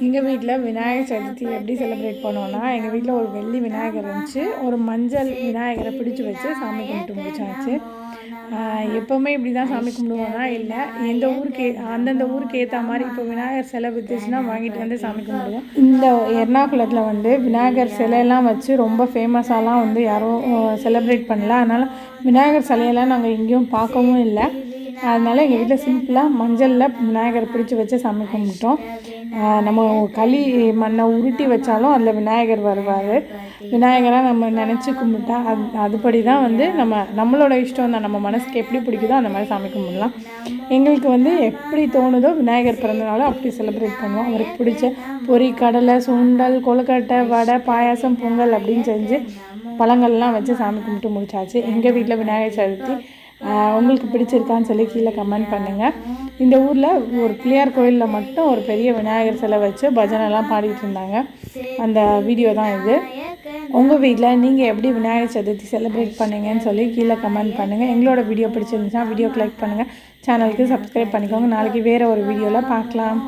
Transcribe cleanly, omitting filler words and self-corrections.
எங்கள் வீட்டில் விநாயகர் சதுர்த்தி எப்படி செலிப்ரேட் பண்ணுவோன்னா, எங்கள் வீட்டில் ஒரு வெள்ளி விநாயகர் இருந்துச்சு. ஒரு மஞ்சள் விநாயகரை பிடிச்சி வச்சு சாமி கும்பிட்டு முடிச்சாச்சு. எப்போவுமே இப்படி தான் சாமி கும்பிடுவோன்னா இல்லை, அந்தந்த ஊருக்கு ஏற்ற மாதிரி இப்போ விநாயகர் சிலை விற்றுச்சுன்னா வாங்கிட்டு வந்து சாமி கும்பிடுவோம். இந்த எர்ணாகுளத்தில் வந்து விநாயகர் சிலையெல்லாம் வச்சு ரொம்ப ஃபேமஸாலாம் வந்து யாரும் செலிப்ரேட் பண்ணல. அதனால் விநாயகர் சிலையெல்லாம் நாங்கள் எங்கேயும் பார்க்கவும் இல்லை. அதனால் எங்கள் வீட்டில் சிம்பிளாக மஞ்சளில் விநாயகரை பிடிச்சி வச்சு சாமி கும்பிட்டோம். நம்ம களி மண்ணை உருட்டி வச்சாலும் அதில் விநாயகர் வருவார். விநாயகராக நம்ம நினச்சி கும்பிட்டா அதுபடி தான் வந்து நம்மளோட இஷ்டம் தான். நம்ம மனசுக்கு எப்படி பிடிக்குதோ அந்த மாதிரி சாமி கும்பிடலாம். எங்களுக்கு வந்து எப்படி தோணுதோ விநாயகர் பிறந்தனால அப்படி செலிப்ரேட் பண்ணுவோம். அவருக்கு பிடிச்ச பொரி, கடலை, சுண்டல், கொழுக்கட்டை, வடை, பாயாசம், பொங்கல் அப்படின்னு செஞ்சு பழங்கள்லாம் வச்சு சாமி கும்பிட்டு முடிச்சாச்சு. எங்கள் வீட்டில் விநாயகர் சதுர்த்தி உங்களுக்கு பிடிச்சிருக்கான்னு சொல்லி கீழே கமெண்ட் பண்ணுங்கள். இந்த ஊரில் ஒரு பிள்ளையார் கோயிலில் மட்டும் ஒரு பெரிய விநாயகர் சிலை வச்சு பஜனைலாம் பாடிட்டு இருந்தாங்க. அந்த வீடியோ தான் இது. உங்கள் வீட்டில் நீங்கள் எப்படி விநாயகர் சதுர்த்தி செலிப்ரேட் பண்ணீங்கன்னு சொல்லி கீழே கமெண்ட் பண்ணுங்கள். எங்களோட வீடியோ பிடிச்சிருந்துச்சுன்னா வீடியோக்கு லைக் பண்ணுங்கள், சேனலுக்கு சப்ஸ்கிரைப் பண்ணிக்கோங்க. நாளைக்கு வேறு ஒரு வீடியோவில் பார்க்கலாம்.